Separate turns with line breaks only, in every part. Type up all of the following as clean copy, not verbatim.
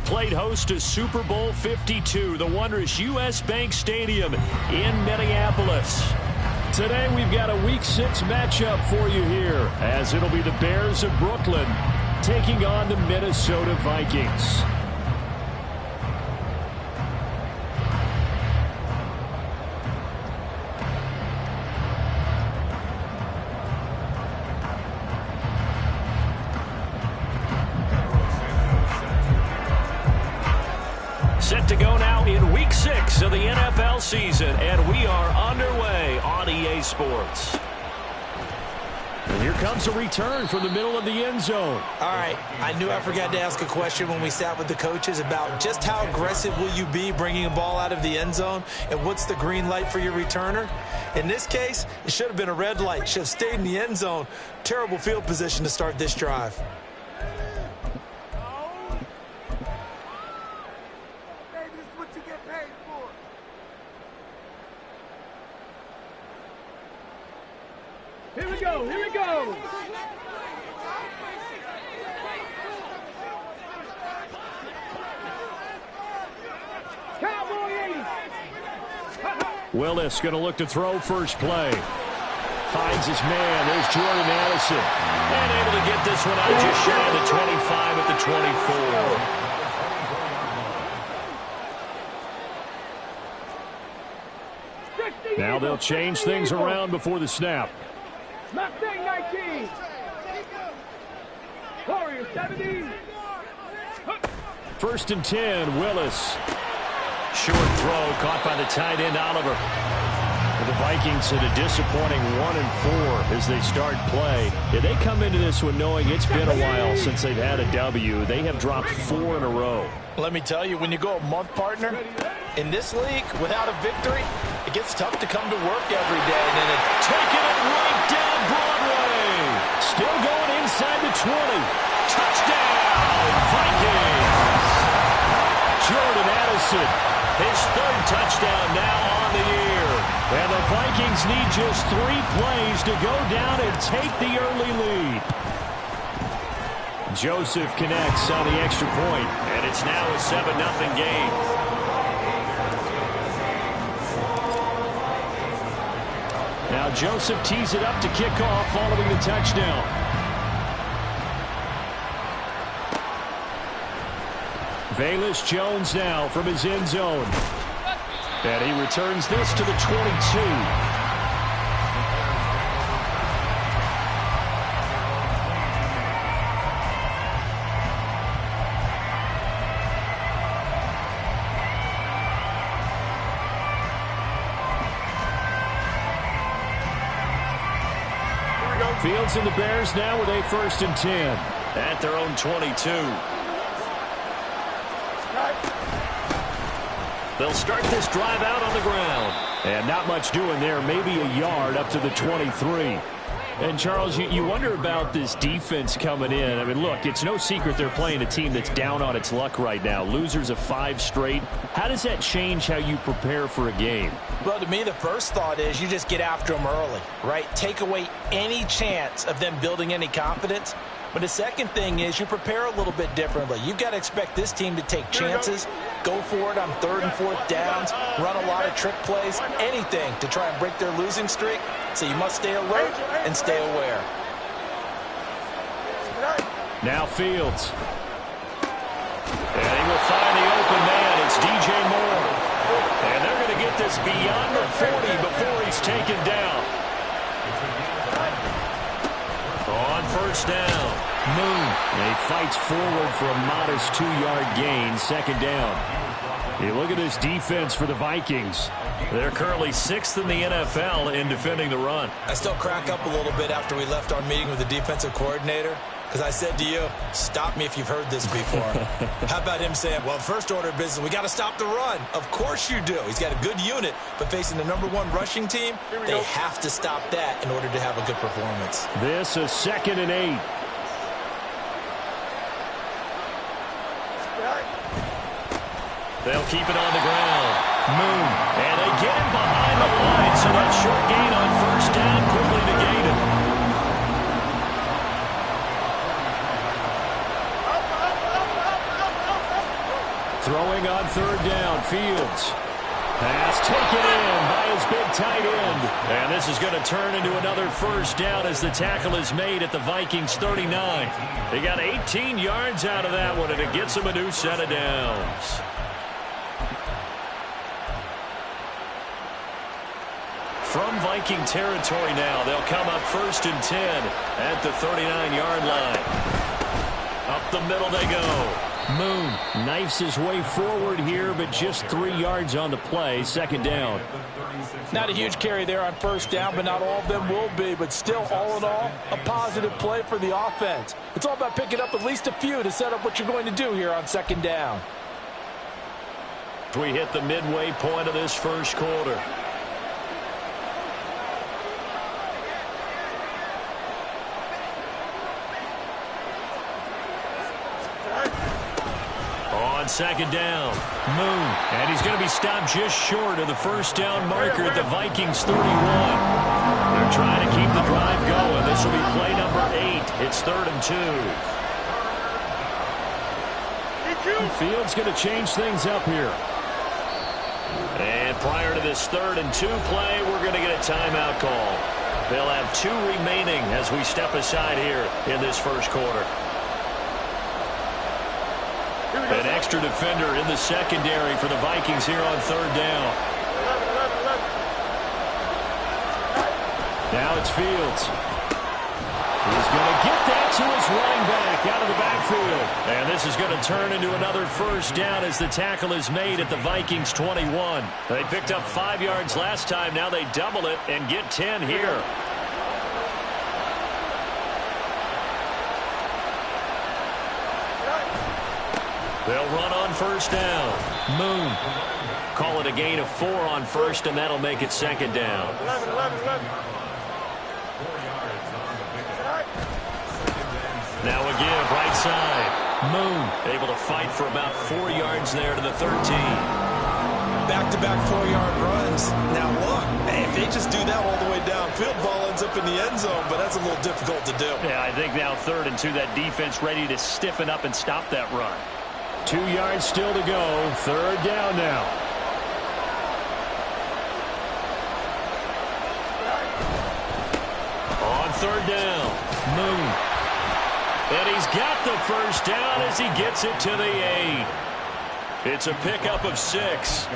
played host to Super Bowl 52, the wondrous U.S. Bank Stadium in Minneapolis. Today we've got a Week 6 matchup for you here, as it'll be the Bears of Brooklyn taking on the Minnesota Vikings. Set to go now in Week 6 of the NFL season, and we are underway on EA Sports. And here comes a return from the middle of the end zone.
All right, I knew I forgot to ask a question when we sat with the coaches about just how aggressive will you be bringing a ball out of the end zone, and what's the green light for your returner? In this case, it should have been a red light. Should have stayed in the end zone. Terrible field position to start this drive.
Here we go, here we go. Cowboys.
Willis going to look to throw first play. Finds his man. There's Jordan Addison. And able to get this one out just shy of the 25 at the 24. Now they'll change things around before the snap.
Mustang 19. Warriors 17.
First and 10, Willis. Short throw caught by the tight end, Oliver. The Vikings at a disappointing 1-4 as they start play. Yeah, they come into this one knowing it's been a while since they've had a W. They have dropped 4 in a row.
Let me tell you, when you go a month, partner, in this league, without a victory, it gets tough to come to work every day. And then
taking it right down Broadway. Still going inside the 20. Touchdown, Vikings. Jordan Addison, his third touchdown now on the year. And the Vikings need just 3 plays to go down and take the early lead. Joseph connects on the extra point, and it's now a 7-0 game. Now Joseph tees it up to kick off following the touchdown. Velus Jones now from his end zone. And he returns this to the 22. Fields and the Bears now with a 1st and 10 at their own 22. They'll start this drive out on the ground. And not much doing there, maybe a yard up to the 23. And, Charles, you wonder about this defense coming in. I mean, look, it's no secret they're playing a team that's down on its luck right now. Losers of 5 straight. How does that change how you prepare for a game?
Well, to me, the first thought is you just get after them early, right? Take away any chance of them building any confidence. But the second thing is you prepare a little bit differently. You've got to expect this team to take chances, go for it on 3rd and 4th downs, run a lot of trick plays, anything to try and break their losing streak. So you must stay alert and stay aware.
Now Fields. And he will find the open man. It's DJ Moore. And they're going to get this beyond the 40 before he's taken down. On 1st down, Moon. And he fights forward for a modest 2-yard gain, 2nd down. You look at this defense for the Vikings. They're currently 6th in the NFL in defending the run.
I still crack up a little bit after we left our meeting with the defensive coordinator, because I said to you, stop me if you've heard this before. How about him saying, well, first order of business, we got to stop the run. Of course you do. He's got a good unit, but facing the #1 rushing team, they have to stop that in order to have a good performance.
This is 2nd and 8. They'll keep it on the ground. Moon. And they get him behind the line, so that short gain on 1st down quickly negated. Throwing on third down, Fields. Pass taken in by his big tight end. And this is going to turn into another first down as the tackle is made at the Vikings 39. They got 18 yards out of that one, and it gets them a new set of downs. From Viking territory now, they'll come up 1st and 10 at the 39-yard line. Up the middle they go. Moon knifes his way forward here, but just 3 yards on the play. 2nd down.
Not a huge carry there on 1st down, but not all of them will be. But still, all in all, a positive play for the offense. It's all about picking up at least a few to set up what you're going to do here on 2nd down.
We hit the midway point of this first quarter. On 2nd down, Moon, and he's going to be stopped just short of the first down marker at the Vikings 31. They're trying to keep the drive going. This will be play number 8. It's 3rd and 2. Fields going to change things up here. And prior to this 3rd and 2 play, we're going to get a timeout call. They'll have 2 remaining as we step aside here in this first quarter. An extra defender in the secondary for the Vikings here on 3rd down. Now it's Fields. He's going to get that to his running back out of the backfield. And this is going to turn into another first down as the tackle is made at the Vikings 21. They picked up 5 yards last time. Now they double it and get 10 here. They'll run on 1st down. Moon. Call it a gain of 4 on 1st, and that'll make it 2nd down. Now a give, right side. Moon able to fight for about 4 yards there to the 13.
Back-to-back 4-yard runs. Now look, if they just do that all the way downfield, ball ends up in the end zone, but that's a little difficult to do.
Yeah, I think now 3rd and 2, that defense ready to stiffen up and stop that run. 2 yards still to go. 3rd down now. On 3rd down, Moon. And he's got the first down as he gets it to the 8. It's a pickup of 6.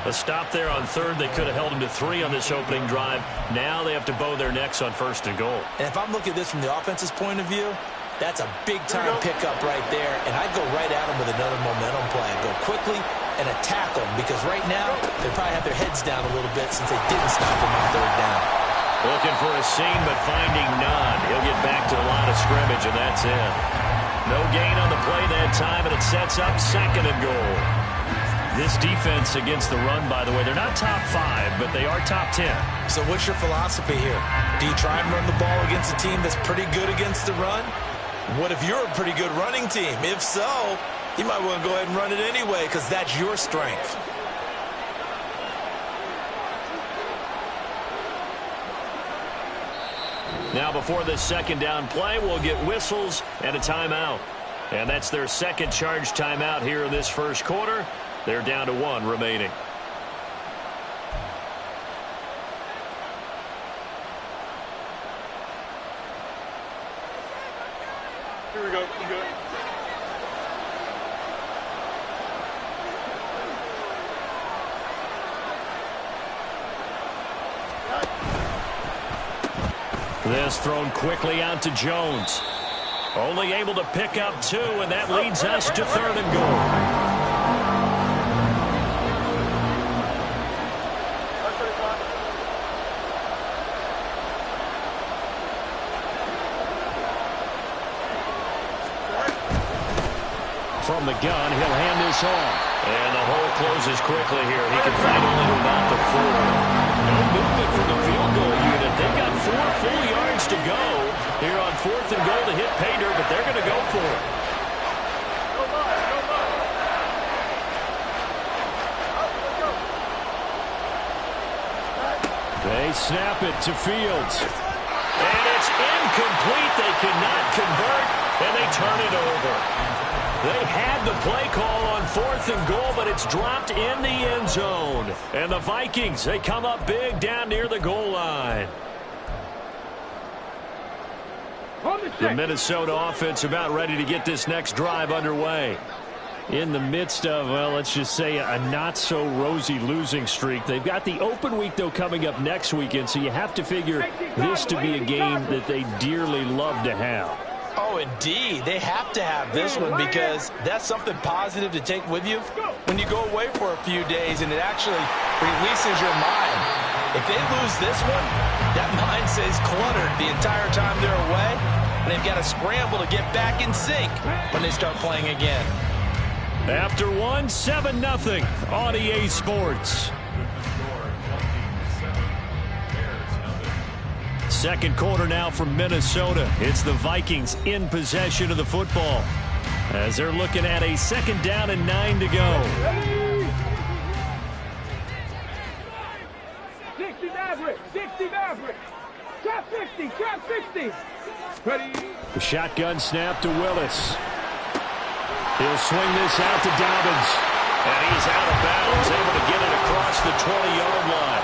A stop there on 3rd. They could have held him to 3 on this opening drive. Now they have to bow their necks on 1st and goal.
And if I'm looking at this from the offense's point of view, that's a big-time pickup right there, and I'd go right at them with another momentum play. I'd go quickly and attack them, because right now they probably have their heads down a little bit since they didn't stop them on 3rd down.
Looking for a seam, but finding none. He'll get back to the line of scrimmage, and that's it. No gain on the play that time, and it sets up 2nd and goal. This defense against the run, by the way, they're not top 5, but they are top 10.
So what's your philosophy here? Do you try and run the ball against a team that's pretty good against the run? What if you're a pretty good running team? If so, you might want to go ahead and run it anyway, because that's your strength.
Now before this 2nd down play, we'll get whistles and a timeout. And that's their 2nd charge timeout here in this first quarter. They're down to 1 remaining.
Here we go. I'm good.
This thrown quickly out to Jones. Only able to pick up 2, and that leads us to 3rd and goal. From the gun, he'll hand this off. And the hole closes quickly here. He can find only to about the 4. No movement from the field goal unit. They've got 4 full yards to go here on 4th and goal to hit pay dirt, but they're going to go for it. They snap it to Fields. And it's incomplete. They cannot convert, and they turn it over. They had the play call on 4th 4th and goal, but it's dropped in the end zone. And the Vikings, they come up big down near the goal line. The Minnesota offense about ready to get this next drive underway. In the midst of, well, let's just say a not-so-rosy losing streak. They've got the open week, though, coming up next weekend, so you have to figure this to be a game that they dearly love to have.
Oh, indeed. They have to have this one because that's something positive to take with you when you go away for a few days, and it actually releases your mind. If they lose this one, that mind stays cluttered the entire time they're away, and they've got to scramble to get back in sync when they start playing again.
After one, 7-0 on EA Sports. Second quarter now from Minnesota. It's the Vikings in possession of the football as they're looking at a 2nd down and 9 to go.
60 Maverick, 60 Maverick. Trap 60, trap 60. Ready.
The shotgun snap to Willis. He'll swing this out to Dobbins. And he's out of bounds, able to get it across the 20-yard line.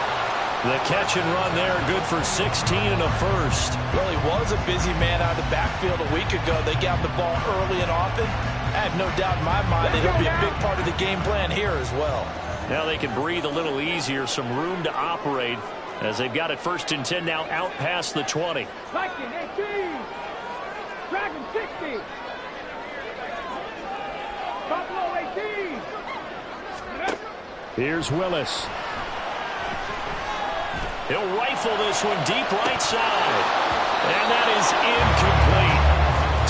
The catch and run there, good for 16 and a first.
Well, he was a busy man out of the backfield a week ago. They got the ball early and often. I have no doubt in my mind that he'll be a big part of the game plan here as well.
Now they can breathe a little easier, some room to operate as they've got it 1st and 10 now out past the 20.
Viking 18. Dragon 60. Buffalo 18.
Here's Willis. He'll rifle this one deep right side. And that is incomplete.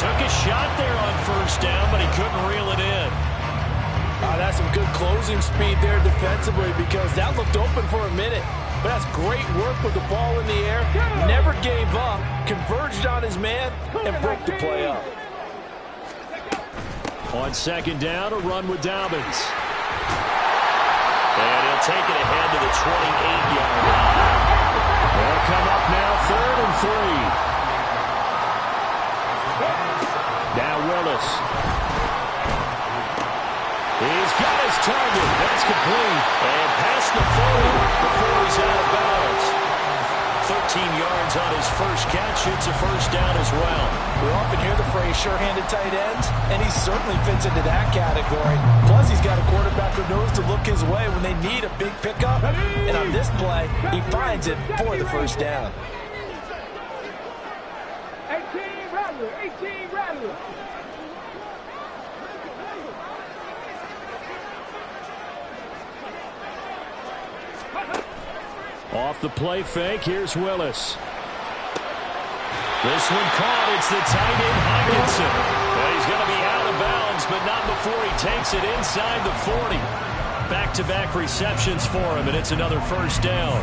Took a shot there on 1st down, but he couldn't reel it in.
That's some good closing speed there defensively because that looked open for a minute. But that's great work with the ball in the air. Never gave up, converged on his man, and broke the play up.
On 2nd down, a run with Dobbins. And he'll take it ahead to the 28-yard line. They'll come up now 3rd and 3. Now Willis. He's got his target. That's complete. And past the 40 before he's out of bounds. 13 yards on his first catch. It's a 1st down as well.
We often hear the phrase sure-handed tight ends, and he certainly fits into that category. Plus, he's got a quarterback who knows to look his way when they need a big pickup. And on this play, he finds it for the 1st down.
18 Rattler, 18 Rattler.
Off the play fake, here's Willis. This one caught. It's the tight end, Hockenson. And he's going to be out of bounds, but not before he takes it inside the 40. Back-to-back receptions for him, and it's another 1st down.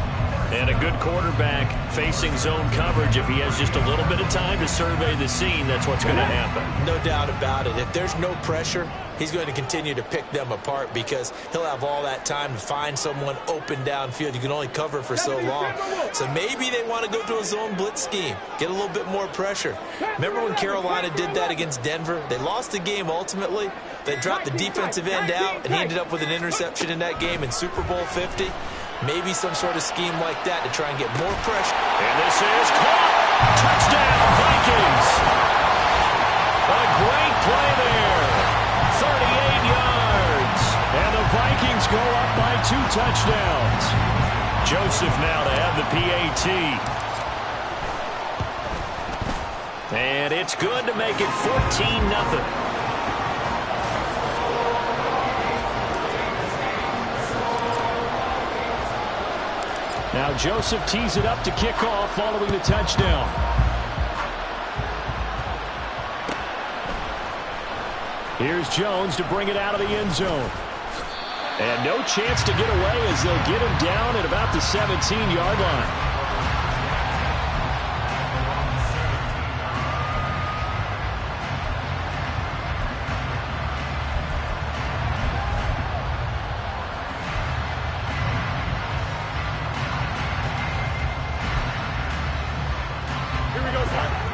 And a good quarterback facing zone coverage. If he has just a little bit of time to survey the scene, that's what's going to happen.
No doubt about it. If there's no pressure, he's going to continue to pick them apart because he'll have all that time to find someone open downfield. You can only cover for so long. So maybe they want to go to a zone blitz scheme, get a little bit more pressure. Remember when Carolina did that against Denver? They lost the game ultimately. They dropped the defensive end out, and he ended up with an interception in that game in Super Bowl 50. Maybe some sort of scheme like that to try and get more pressure.
And this is caught. Touchdown, Vikings. A great play there. 38 yards. And the Vikings go up by 2 touchdowns. Joseph now to have the PAT. And it's good to make it 14-0. Now Joseph tees it up to kick off following the touchdown. Here's Jones to bring it out of the end zone. And no chance to get away as they'll get him down at about the 17-yard line.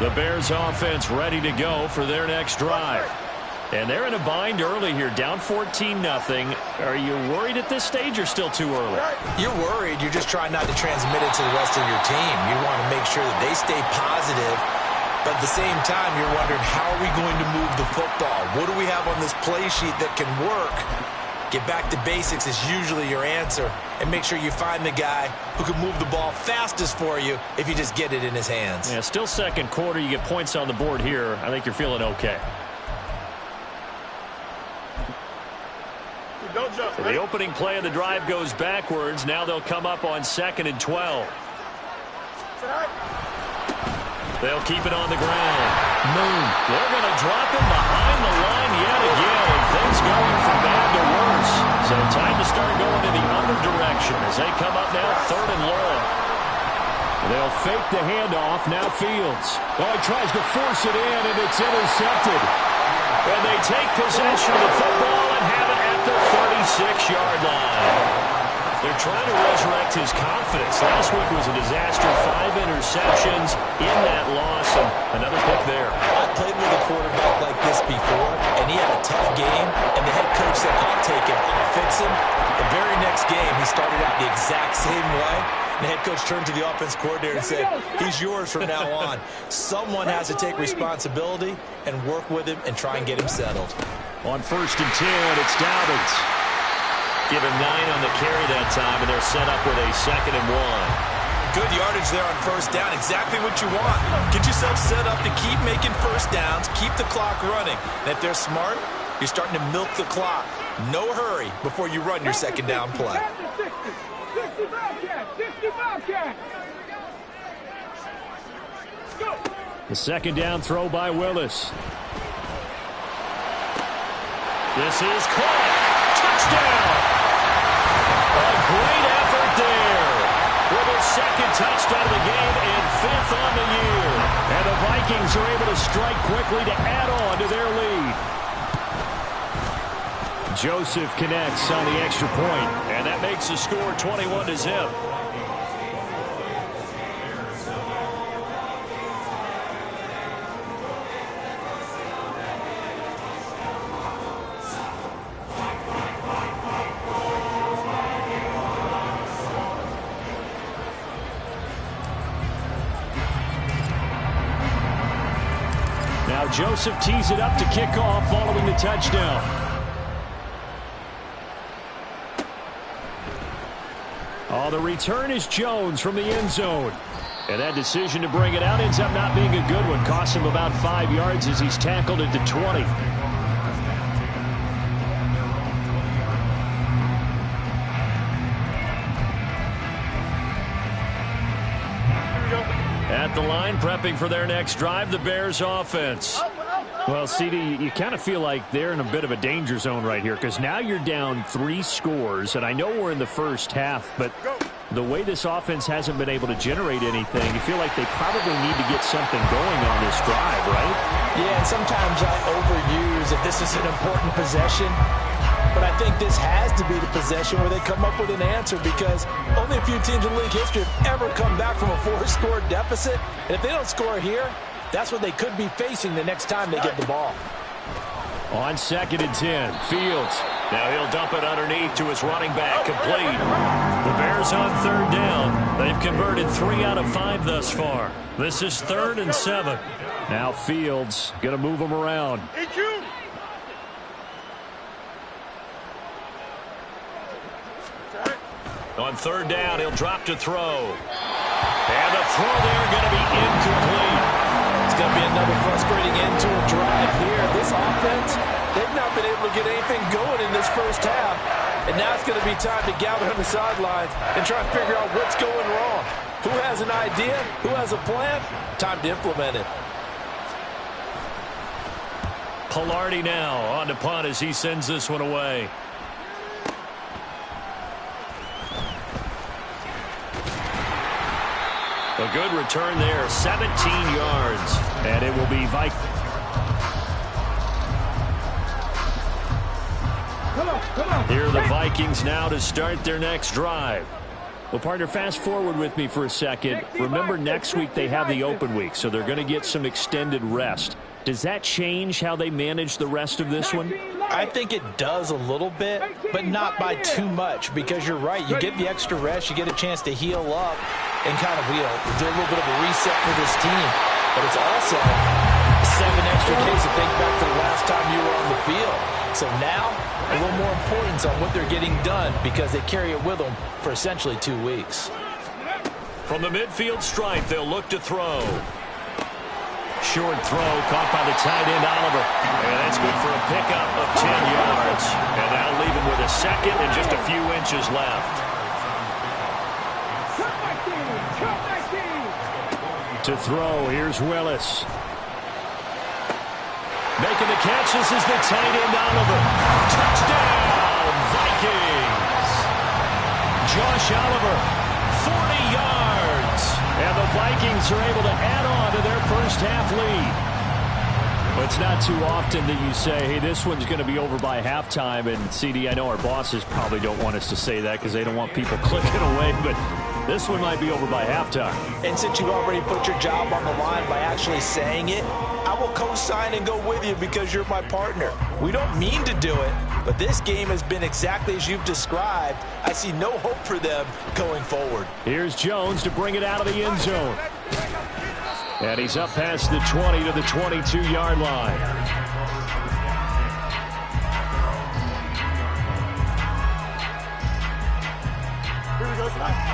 The Bears offense ready to go for their next drive. And they're in a bind early here, down 14-0. Are you worried at this stage or still too early?
You're worried. You're just trying not to transmit it to the rest of your team. You want to make sure that they stay positive. But at the same time, you're wondering, how are we going to move the football? What do we have on this play sheet that can work? Get back to basics is usually your answer. And make sure you find the guy who can move the ball fastest for you if you just get it in his hands.
Yeah, still second quarter. You get points on the board here. I think you're feeling okay. So the opening play of the drive goes backwards. Now they'll come up on 2nd and 12. They'll keep it on the ground. Moon. They're going to drop him behind the line yet again. And things going from bad to worse. So time to start going in the other direction as they come up now 3rd and long. They'll fake the handoff. Now Fields. Oh, he tries to force it in, and it's intercepted. And they take possession of the football and have it at the 36-yard line. They're trying to resurrect his confidence. Last week was a disaster. 5 interceptions in that loss, and another pick there.
I played with a quarterback like this before, and he had a tough game, and the head coach said, I'll take him, I'll fix him. The very next game, he started out the exact same way. The head coach turned to the offense coordinator and said, he's yours from now on. Someone has to take responsibility and work with him and try and get him settled.
On 1st and 10, it's Dobbins. Give him 9 on the carry that time, and they're set up with a 2nd and 1.
Good yardage there on 1st down. Exactly what you want. Get yourself set up to keep making 1st downs, keep the clock running. And if they're smart, you're starting to milk the clock. No hurry before you run your 2nd down play.
65 catch.
The 2nd down throw by Willis. This is caught. Touchdown. A great effort there. With his 2nd touchdown of the game and 5th on the year. And the Vikings are able to strike quickly to add on to their lead. Joseph connects on the extra point, and that makes the score 21-0. Now Joseph tees it up to kick off following the touchdown. Oh, the return is Jones from the end zone. And that decision to bring it out ends up not being a good one. Costs him about 5 yards as he's tackled at the 20. At the line, prepping for their next drive, the Bears offense. Well, CD, you kind of feel like they're in a bit of a danger zone right here because now you're down 3 scores, and I know we're in the first half, but the way this offense hasn't been able to generate anything, you feel like they probably need to get something going on this drive, right?
Yeah, and sometimes I overuse if this is an important possession, but I think this has to be the possession where they come up with an answer because only a few teams in league history have ever come back from a 4-score deficit, and if they don't score here, that's what they could be facing the next time they get the ball.
On 2nd and 10, Fields. Now he'll dump it underneath to his running back, complete. The Bears on 3rd down. They've converted 3 out of 5 thus far. This is 3rd and 7. Now Fields going to move them around. On 3rd down, he'll drop to throw. And the throw there going to be incomplete.
It's going to be another frustrating end to a drive here. This offense, they've not been able to get anything going in this first half. And now it's going to be time to gather on the sidelines and try and figure out what's going wrong. Who has an idea? Who has a plan? Time to implement it.
Palardy now on to punt as he sends this one away. A good return there, 17 yards, and it will be Vikings. Here are the Vikings now to start their next drive. Well, partner, fast forward with me for a second. Remember, next week they have the open week, so they're going to get some extended rest. Does that change how they manage the rest of this one?
I think it does a little bit, but not by too much, because you're right. You get the extra rest, you get a chance to heal up and kind of, do a little bit of a reset for this team. But it's also 7 extra days to think back to the last time you were on the field. So now, a little more importance on what they're getting done, because they carry it with them for essentially 2 weeks.
From the midfield stripe, they'll look to throw. Short throw caught by the tight end, Oliver. And that's good for a pickup of 10 yards. And that'll leave him with a second and just a few inches left. To throw, here's Willis. Making the catch, this is the tight end, Oliver. Touchdown, Vikings! Josh Oliver, 40 yards. And the Vikings are able to add on to their first half lead. But it's not too often that you say, hey, this one's going to be over by halftime. And, CD, I know our bosses probably don't want us to say that because they don't want people clicking away. But this one might be over by halftime.
And since you already put your job on the line by actually saying it, I will co-sign and go with you because you're my partner. We don't mean to do it, but this game has been exactly as you've described. I see no hope for them going forward.
Here's Jones to bring it out of the end zone. And he's up past the 20 to the 22-yard line.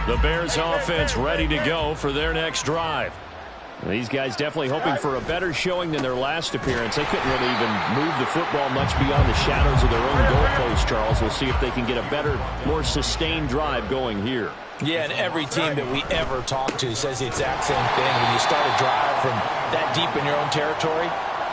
The Bears offense ready to go for their next drive. These guys definitely hoping for a better showing than their last appearance. They couldn't really even move the football much beyond the shadows of their own goalpost, Charles. We'll see if they can get a better, more sustained drive going here.
Yeah, and every team that we ever talk to says the exact same thing. When you start a drive from that deep in your own territory,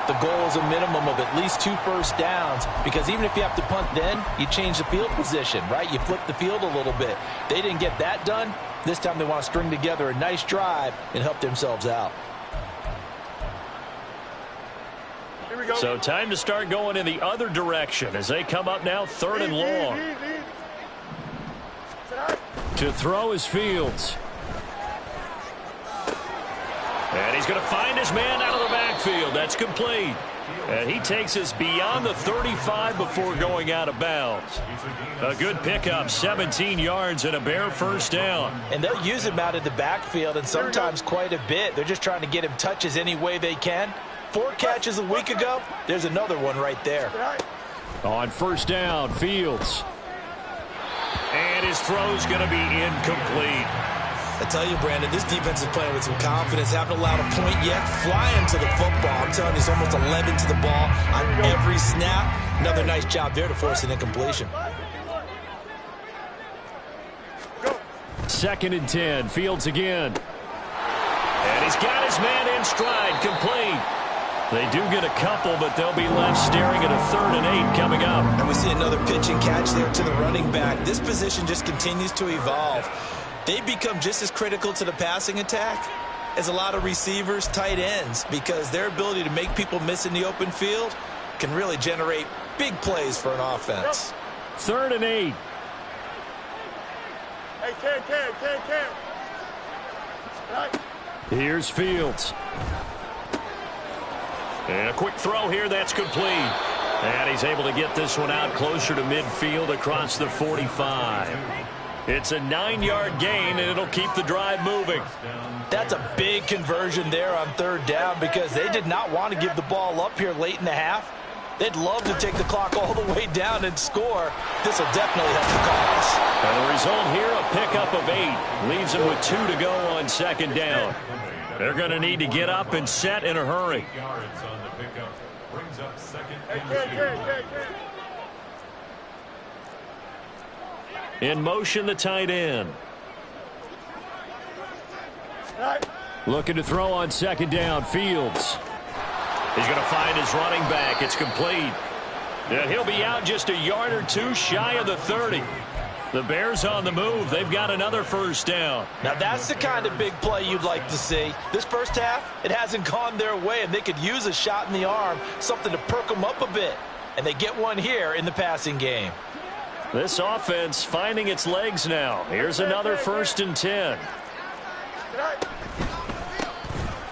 the goal is a minimum of at least 2 first downs, because even if you have to punt then, you change the field position, right? You flip the field a little bit. They didn't get that done. This time they want to string together a nice drive and help themselves out.
Here we go.
So time to start going in the other direction as they come up now 3rd and long. To throw is Fields. And he's going to find his man out of the backfield. That's complete. And he takes us beyond the 35 before going out of bounds. A good pickup, 17 yards and a Bear first down.
And they'll use him out of the backfield, and sometimes quite a bit. They're just trying to get him touches any way they can. 4 catches a week ago. There's another one right there.
On first down, Fields. And his throw's going to be incomplete.
I tell you, Brandon, this defense is playing with some confidence. Haven't allowed a point yet. Flying to the football. I'm telling you, it's almost 11 to the ball on every snap. Another nice job there to force an incompletion.
2nd and 10. Fields again. And he's got his man in stride. Complete. They do get a couple, but they'll be left staring at a 3rd and 8 coming up.
And we see another pitch and catch there to the running back. This position just continues to evolve. They become just as critical to the passing attack as a lot of receivers, tight ends, because their ability to make people miss in the open field can really generate big plays for an offense.
3rd and 8.
Hey, Cam. Right.
Here's Fields. And a quick throw here, that's complete. And he's able to get this one out closer to midfield across the 45. It's a 9-yard gain, and it'll keep the drive moving.
That's a big conversion there on 3rd down, because they did not want to give the ball up here late in the half. They'd love to take the clock all the way down and score. This will definitely help the cause.
And the result here, a pickup of 8. Leaves them with 2 to go on 2nd down. They're going to need to get up and set in a hurry. In motion, the tight end. Looking to throw on 2nd down, Fields. He's going to find his running back. It's complete. And he'll be out just a yard or 2 shy of the 30. The Bears on the move. They've got another first down.
Now that's the kind of big play you'd like to see. This first half, it hasn't gone their way, and they could use a shot in the arm, something to perk them up a bit. And they get one here in the passing game.
This offense finding its legs now. Here's another 1st and 10.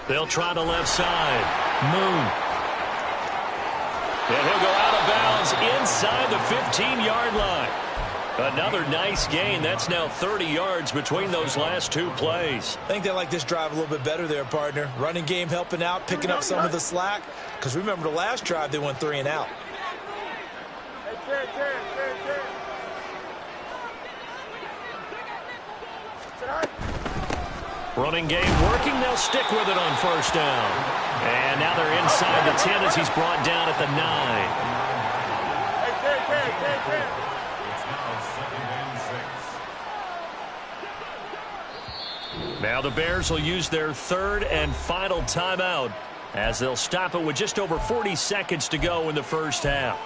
They'll try the left side. Moon. And he'll go out of bounds inside the 15-yard line. Another nice gain. That's now 30 yards between those last two plays.
I think they like this drive a little bit better there, partner. Running game helping out, picking up some of the slack. Because remember the last drive, they went 3 and out.
Running game working. They'll stick with it on first down. And now they're inside the 10 as he's brought down at the 9. Now the Bears will use their third and final timeout as they'll stop it with just over 40 seconds to go in the first half.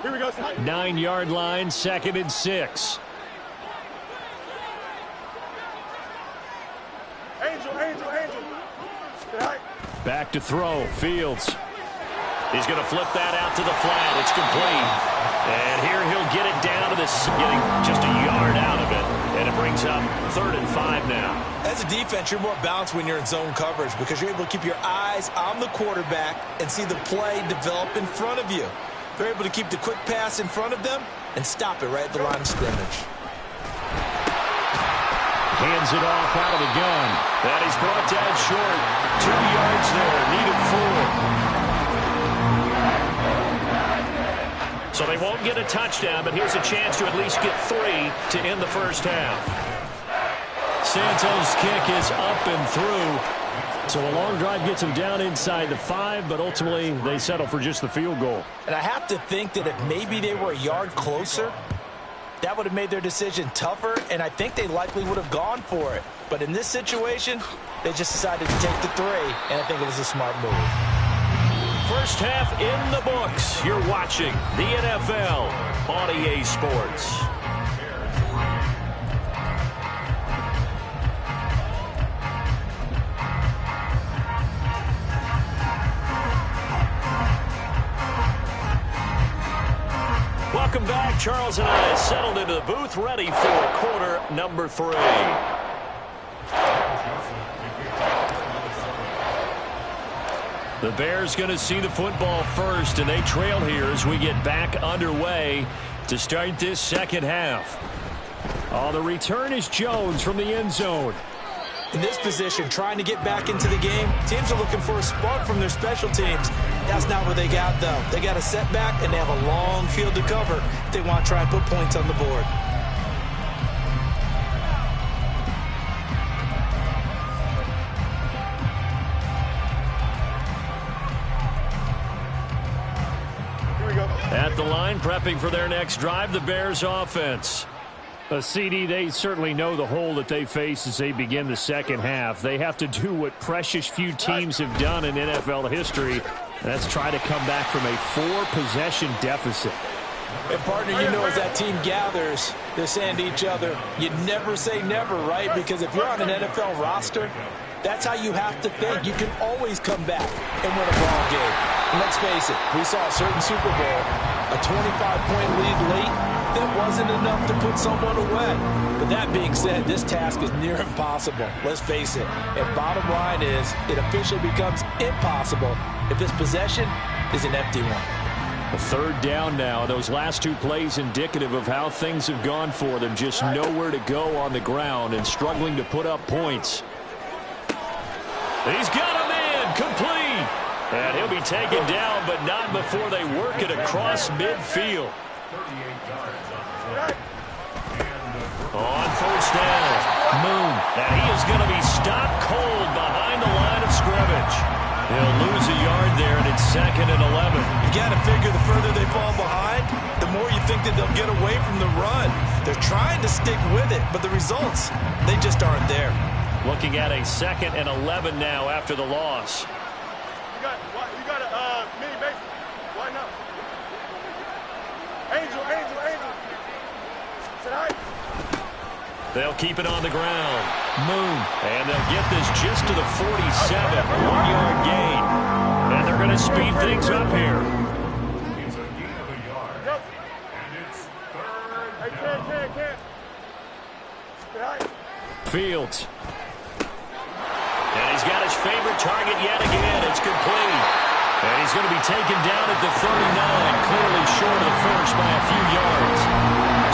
Here we go.
9-yard line, 2nd and 6.
Angel.
Back to throw. Fields. He's going to flip that out to the flat. It's complete. And here he'll get it down to this, getting just a yard out of it. And it brings up 3rd and 5 now.
As a defense, you're more balanced when you're in zone coverage because you're able to keep your eyes on the quarterback and see the play develop in front of you. They're able to keep the quick pass in front of them and stop it right at the line of scrimmage.
Hands it off out of the gun. That is brought down short. 2 yards there. Needed 4. So they won't get a touchdown, but here's a chance to at least get 3 to end the first half. Santos' kick is up and through. So a long drive gets them down inside the 5, but ultimately they settle for just the field goal.
And I have to think that if maybe they were a yard closer, that would have made their decision tougher, and I think they likely would have gone for it. But in this situation, they just decided to take the 3, and I think it was a smart move.
First half in the books. You're watching the NFL on EA Sports. Welcome back. Charles and I settled into the booth, ready for quarter number 3. The Bears going to see the football first, and they trail here as we get back underway to start this second half. The return is Jones from the end zone.
In this position, trying to get back into the game, teams are looking for a spark from their special teams. That's not what they got, though. They got a setback, and they have a long field to cover if they want to try and put points on the board.
At the line, prepping for their next drive, the Bears offense. CD, they certainly know the hole that they face as they begin the second half. They have to do what precious few teams have done in NFL history, and that's try to come back from a 4-possession deficit.
And, partner, you know as that team gathers, they're saying to each other, you never say never, right? Because if you're on an NFL roster, that's how you have to think. You can always come back and win a ball game. And let's face it, we saw a certain Super Bowl, a 25-point lead late, that wasn't enough to put someone away. But that being said, this task is near impossible. Let's face it. And bottom line is, it officially becomes impossible if this possession is an empty one.
A 3rd down now. Those last 2 plays indicative of how things have gone for them. Just nowhere to go on the ground and struggling to put up points. He's got a man complete. And he'll be taken down, but not before they work it across midfield. On first down, Moon. And he is going to be stopped cold behind the line of scrimmage. He'll lose a yard there, and it's 2nd and 11.
You got to figure the further they fall behind, the more you think that they'll get away from the run. They're trying to stick with it, but the results, they just aren't there.
Looking at a 2nd and 11 now after the loss.
You got a mini base. Why not? Angel. Sit high.
They'll keep it on the ground. Moon. And they'll get this just to the 47. 1-yard gain. And they're going to speed things up here.
It's a gain of a yard. Yep. And it's 3rd. Hey, can't. Sit high.
Fields. And he's got his favorite target yet again. It's complete. And he's going to be taken down at the 39, clearly short of the first by a few yards.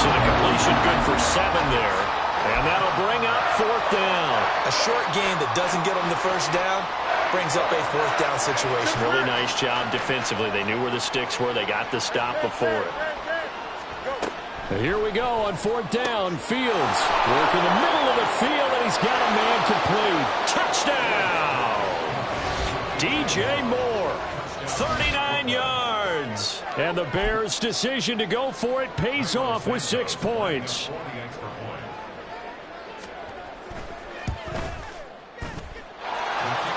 So the completion good for 7 there. And that'll bring up 4th down.
A short game that doesn't get them the first down brings up a 4th down situation.
Really nice job defensively. They knew where the sticks were. They got the stop before it. Here we go on 4th down. Fields working the middle of the field, and he's got a man complete. Touchdown! DJ Moore, 39 yards. And the Bears' decision to go for it pays off with 6 points.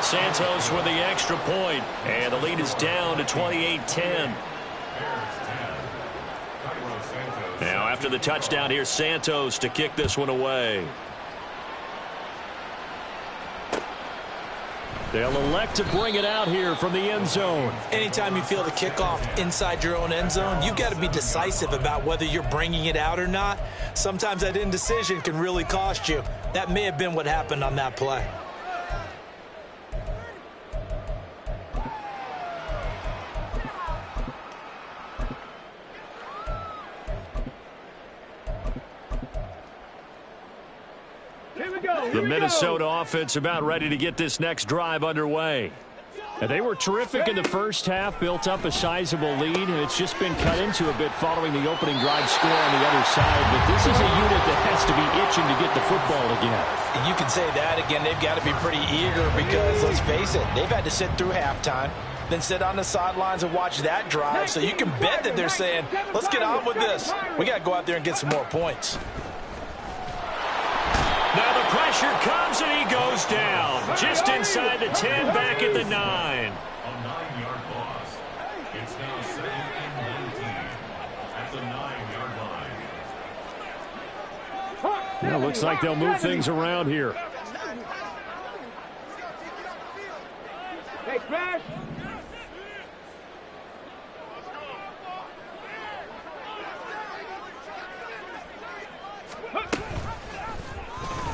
Santos with the extra point, and the lead is down to 28-10. Now, after the touchdown, here's Santos to kick this one away. They'll elect to bring it out here from the end zone.
Anytime you feel the kickoff inside your own end zone, you've got to be decisive about whether you're bringing it out or not. Sometimes that indecision can really cost you. That may have been what happened on that play.
The Minnesota offense about ready to get this next drive underway. And they were terrific in the first half, built up a sizable lead, and it's just been cut into a bit following the opening drive score on the other side. But this is a unit that has to be itching to get the football again.
And you can say that again. They've got to be pretty eager because, let's face it, they've had to sit through halftime, then sit on the sidelines and watch that drive. So you can bet that they're saying, let's get on with this. We got to go out there and get some more points.
Now the pressure comes and he goes down. Just inside the 10, back at the 9.
A 9-yard loss. It's now 2nd and 19 at the 9-yard line.
Well, looks like they'll move things around here.
Hey, Crash.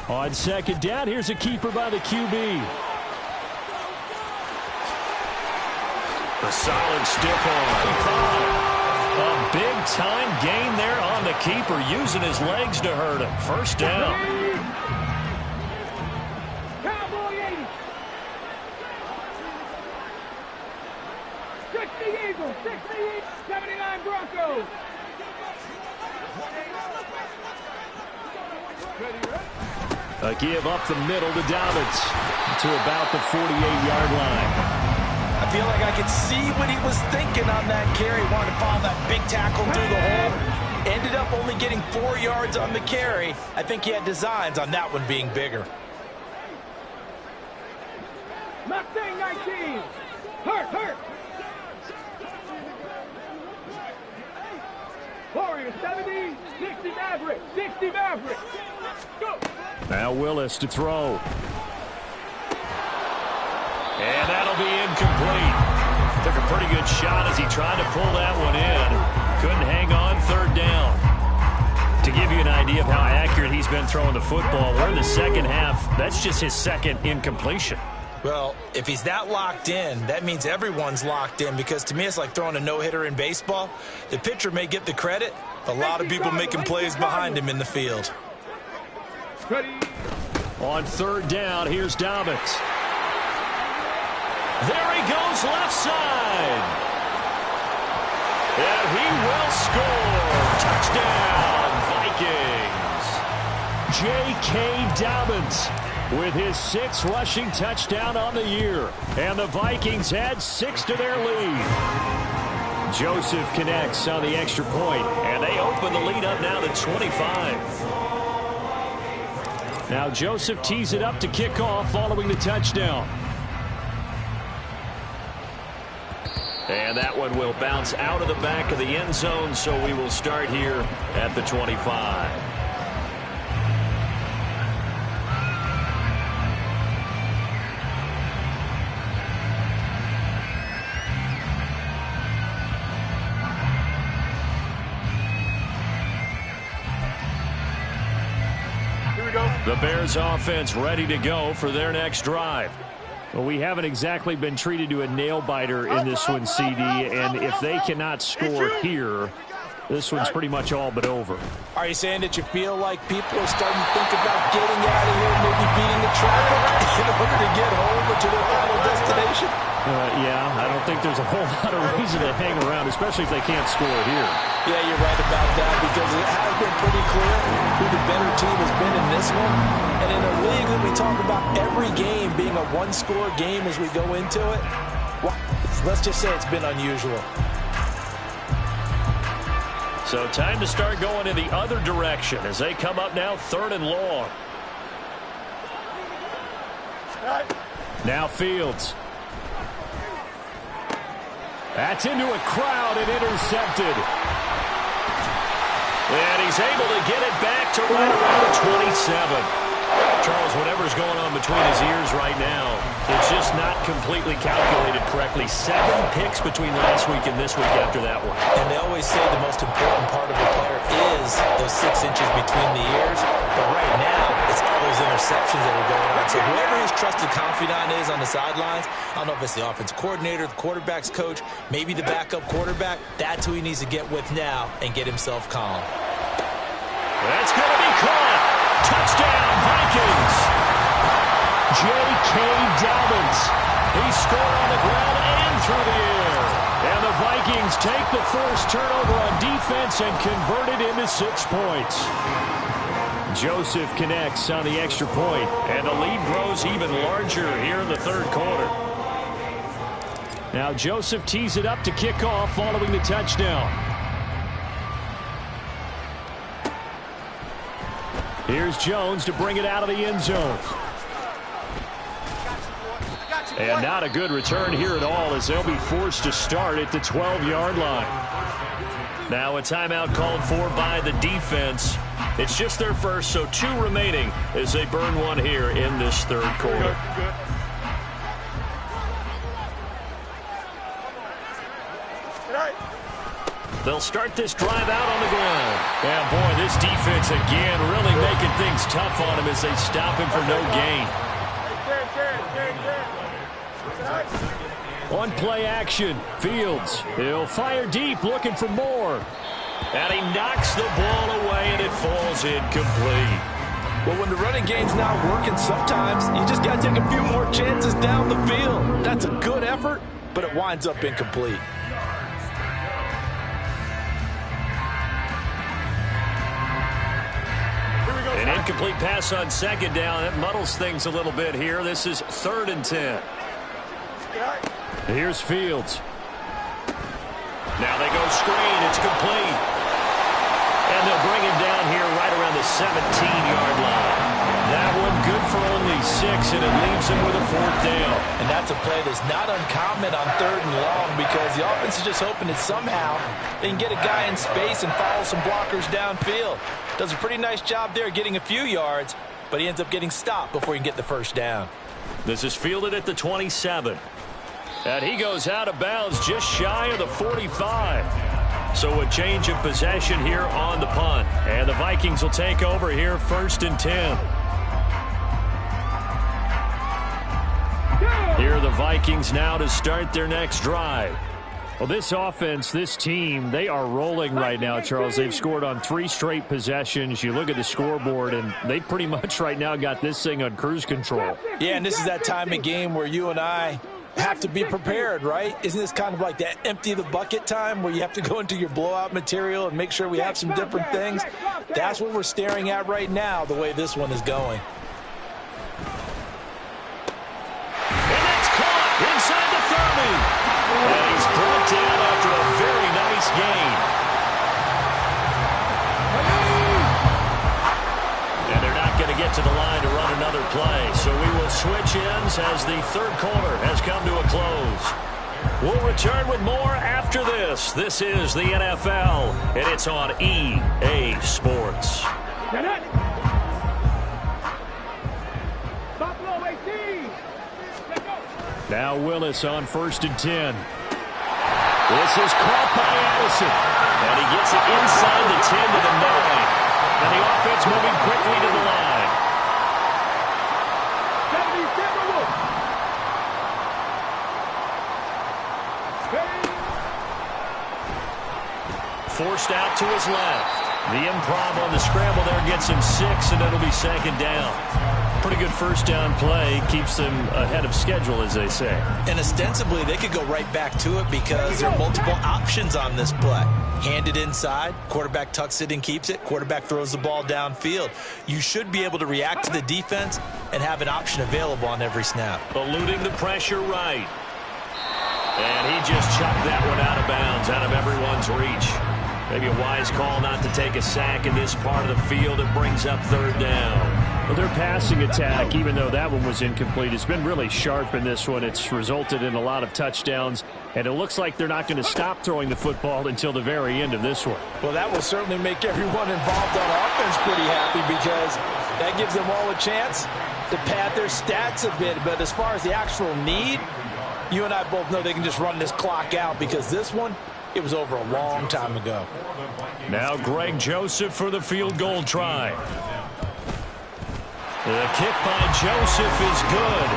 On 2nd down, here's a keeper by the QB. A solid stiff arm. A big-time gain there on the keeper, using his legs to hurt him. First down.
Cowboy 80. 60 Eagles, 60, 79 Broncos.
A give up the middle to Dobbins to about the 48-yard line.
I feel like I could see what he was thinking on that carry. Wanted to follow that big tackle through the hole. Ended up only getting 4 yards on the carry. I think he had designs on that one being bigger.
Mustang 19. Hurt. Warriors 70, 60 Maverick, 60 Maverick. Go.
Now Willis to throw. And that'll be incomplete. Took a pretty good shot as he tried to pull that one in. Couldn't hang on 3rd down. To give you an idea of how accurate he's been throwing the football, we're in the second half. That's just his 2nd incompletion.
Well, if he's that locked in, that means everyone's locked in, because to me it's like throwing a no-hitter in baseball. The pitcher may get the credit, a lot of people making plays behind him in the field.
Ready.
On 3rd down, here's Dobbins. There he goes left side. And he will score. Touchdown, Vikings. J.K. Dobbins with his 6th rushing touchdown on the year. And the Vikings add 6 to their lead. Joseph connects on the extra point, and they open the lead up now to 25. Now Joseph tees it up to kick off following the touchdown. And that one will bounce out of the back of the end zone, so we will start here at the 25.
Here we go.
The Bears offense ready to go for their next drive. Well, we haven't exactly been treated to a nail-biter in this one, CD, and if they cannot score here, this one's pretty much all but over.
Are you saying that you feel like people are starting to think about getting out of here, maybe beating the traffic in order to get home or to their final destination?
Yeah, I don't think there's a whole lot of reason to hang around, especially if they can't score here.
Yeah, you're right about that, because it has been pretty clear who the better team has been in this one. And in a league that we talk about every game being a one-score game as we go into it, well, let's just say it's been unusual.
So time to start going in the other direction as they come up now 3rd and long. Now Fields. That's into a crowd and intercepted. And he's able to get it back to right around the 27. Charles, whatever's going on between his ears right now, it's just not completely calculated correctly. 7 picks between last week and this week after that one.
And they always say the most important part of a player is those 6 inches between the ears. But right now, it's all those interceptions that are going on. So whoever his trusted confidant is on the sidelines, I don't know if it's the offensive coordinator, the quarterback's coach, maybe the backup quarterback, that's who he needs to get with now and get himself calm.
That's going to be caught. Touchdown, Vikings. J.K. Dobbins. He scored on the ground and through the air. And the Vikings take the first turnover on defense and convert it into 6 points. Joseph connects on the extra point, and the lead grows even larger here in the 3rd quarter. Now Joseph tees it up to kick off following the touchdown. Here's Jones to bring it out of the end zone. And not a good return here at all, as they'll be forced to start at the 12-yard line. Now a timeout called for by the defense. It's just their first, so 2 remaining as they burn one here in this 3rd quarter. They'll start this drive out on the ground. And, boy, this defense again really making things tough on him as they stop him for no gain. One play action. Fields. He'll fire deep, looking for more. And he knocks the ball away, and it falls incomplete.
Well, when the running game's not working, sometimes you just got to take a few more chances down the field. That's a good effort, but it winds up incomplete.
An incomplete pass on 2nd down. That muddles things a little bit here. This is 3rd and 10. Here's Fields. Now they go screen. It's complete. And they'll bring him down here right around the 17-yard line. That one good for only 6, and it leaves him with a 4th down.
And that's a play that's not uncommon on 3rd and long, because the offense is just hoping that somehow they can get a guy in space and follow some blockers downfield. Does a pretty nice job there getting a few yards, but he ends up getting stopped before he can get the 1st down.
This is fielded at the 27. And he goes out of bounds just shy of the 45. So a change of possession here on the punt. And the Vikings will take over here 1st and 10. Here are the Vikings now to start their next drive. Well, this offense, this team, they are rolling right now, Charles. They've scored on 3 straight possessions. You look at the scoreboard, and they pretty much right now got this thing on cruise control.
Yeah, and this is that time of game where you and I have to be prepared, right? Isn't this kind of like that empty the bucket time where you have to go into your blowout material and make sure we have some different things? That's what we're staring at right now, the way this one is going.
And that's caught inside the 30. And he's brought down after a very nice gain. And they're not going to get to the line to run another play. So we will switch ends as the 3rd quarter has come to a close. We'll return with more after this. This is the NFL, and it's on EA Sports. Now Willis on 1st and 10. This is caught by Addison. And he gets it inside the 10 to the 9. And the offense moving quickly to the line. forced out to his left. The improv on the scramble there gets him 6, and it'll be second down. Pretty good first down play. Keeps them ahead of schedule, as they say.
And ostensibly, they could go right back to it because there are multiple options on this play. Hand it inside, quarterback tucks it and keeps it, quarterback throws the ball downfield. You should be able to react to the defense and have an option available on every snap.
Eluding the pressure right. And he just chucked that one out of bounds, out of everyone's reach. Maybe a wise call not to take a sack in this part of the field. It brings up third down.
Well, their passing attack, even though that one was incomplete, has been really sharp in this one. It's resulted in a lot of touchdowns, and it looks like they're not going to stop throwing the football until the very end of this one.
Well, that will certainly make everyone involved on offense pretty happy because that gives them all a chance to pad their stats a bit. But as far as the actual need, you and I both know they can just run this clock out because this one, it was over a long time ago.
Now Greg Joseph for the field goal try. The kick by Joseph is good.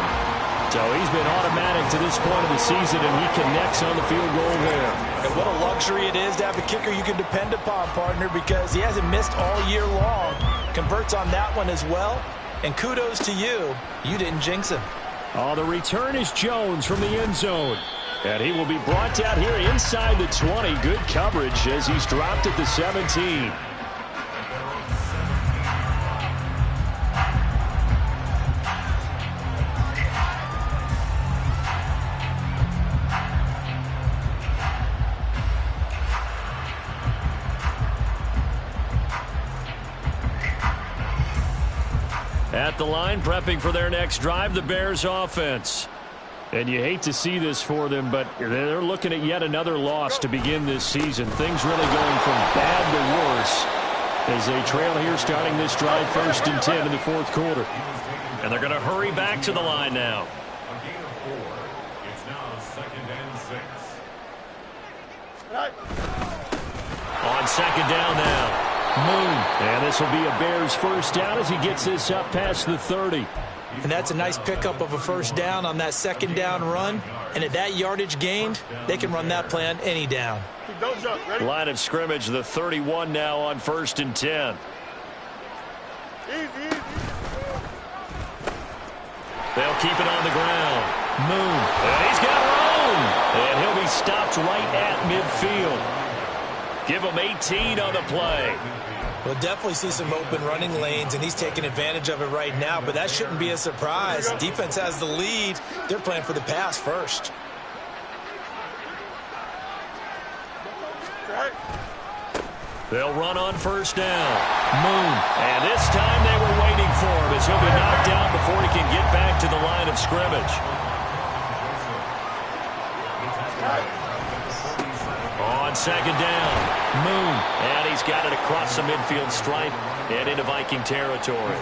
So he's been automatic to this point of the season, and he connects on the field goal there.
And what a luxury it is to have a kicker you can depend upon, partner, because he hasn't missed all year long. Converts on that one as well. And kudos to you. You didn't jinx him.
Oh, the return is Jones from the end zone. And he will be brought down here inside the 20. Good coverage as he's dropped at the 17.
At the line, prepping for their next drive, the Bears offense.
And you hate to see this for them, but they're looking at yet another loss to begin this season. Things really going from bad to worse as they trail here starting this drive 1st and 10 in the 4th quarter.
And they're going to hurry back to the line now.
A gain of 4. It's now 2nd and 6.
On second down now. Moon.
And this will be a Bears first down as he gets this up past the 30.
And that's a nice pickup of a first down on that second down run. And at that yardage gained, they can run that play on any down.
Line of scrimmage, the 31 now on 1st and 10. They'll keep it on the ground. Moon. And he's got room. And he'll be stopped right at midfield. Give him 18 on the play.
We'll definitely see some open running lanes, and he's taking advantage of it right now, but that shouldn't be a surprise. Defense has the lead. They're playing for the pass first.
They'll run on first down. Moon. And this time they were waiting for him as he'll be knocked down before he can get back to the line of scrimmage. On second down. Moon. And he's got it across the midfield stripe and into Viking territory.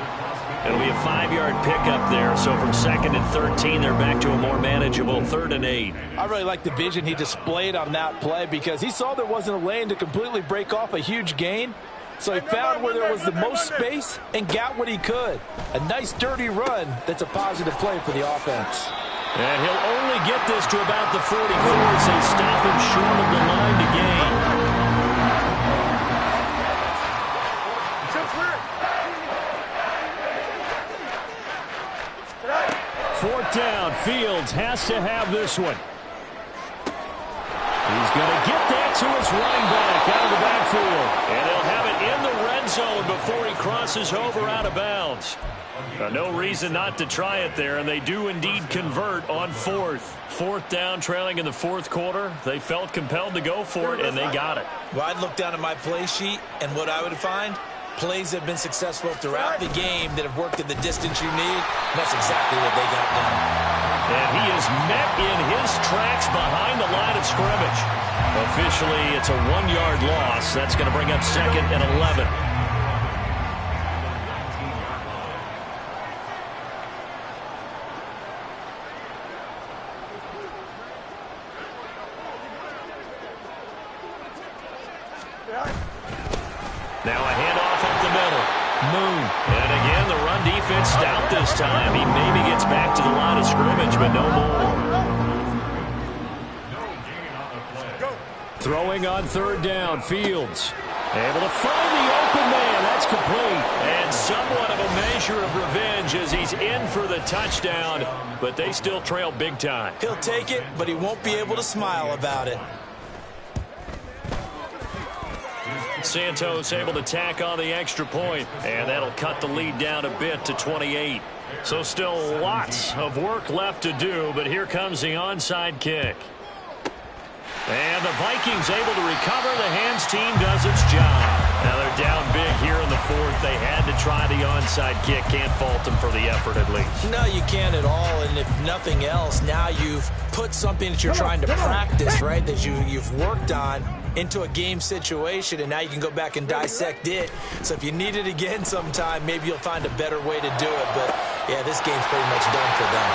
It'll be a 5-yard pickup there. So from 2nd and 13, they're back to a more manageable 3rd and 8.
I really like the vision he displayed on that play because he saw there wasn't a lane to completely break off a huge gain. So he found where there was the most space and got what he could. A nice dirty run that's a positive play for the offense.
And he'll only get this to about the 44 as they stop him short of the line to gain.
Fourth down. Fields has to have this one. He's going to get that to his running back out of the backfield.
And they'll have it in the red zone before he crosses over out of bounds. No reason not to try it there, and they do indeed convert on 4th. 4th down, trailing in the 4th quarter. They felt compelled to go for it, and they got it.
Well, I'd look down at my play sheet, and what I would find, plays have been successful throughout the game that have worked at the distance you need. And that's exactly what they got done.
And he is met in his tracks behind the line of scrimmage. Officially, it's a 1-yard loss. That's going to bring up 2nd and 11. Now a handoff up the middle. Moon. And again, the run defense stout this time. He maybe gets back to the line of scrimmage, but no more.
Throwing on third down, Fields. Able to find the open man. That's complete.
And somewhat of a measure of revenge as he's in for the touchdown, but they still trail big time.
He'll take it, but he won't be able to smile about it.
Santos able to tack on the extra point, and that'll cut the lead down a bit to 28. So still lots of work left to do, but here comes the onside kick. And the Vikings able to recover. The hands team does its job. Now they're down big here in the fourth. They had to try the onside kick. Can't fault them for the effort at least.
No, you can't at all. And if nothing else, now you've put something that you're trying to practice, right, that you've worked on into a game situation, and now you can go back and dissect it. So if you need it again sometime, maybe you'll find a better way to do it. But, yeah, this game's pretty much done for them.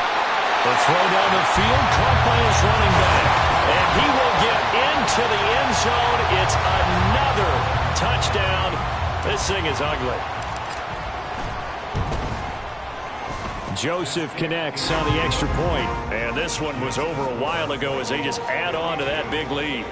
The throw down the field, caught by his running back. And he will get into the end zone. It's another touchdown. This thing is ugly.
Joseph connects on the extra point.
And this one was over a while ago as they just add on to that big lead.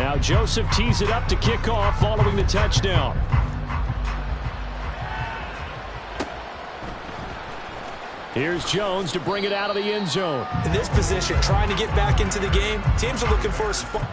Now Joseph tees it up to kick off following the touchdown. Here's Jones to bring it out of the end zone.
In this position, trying to get back into the game, teams are looking for a spot.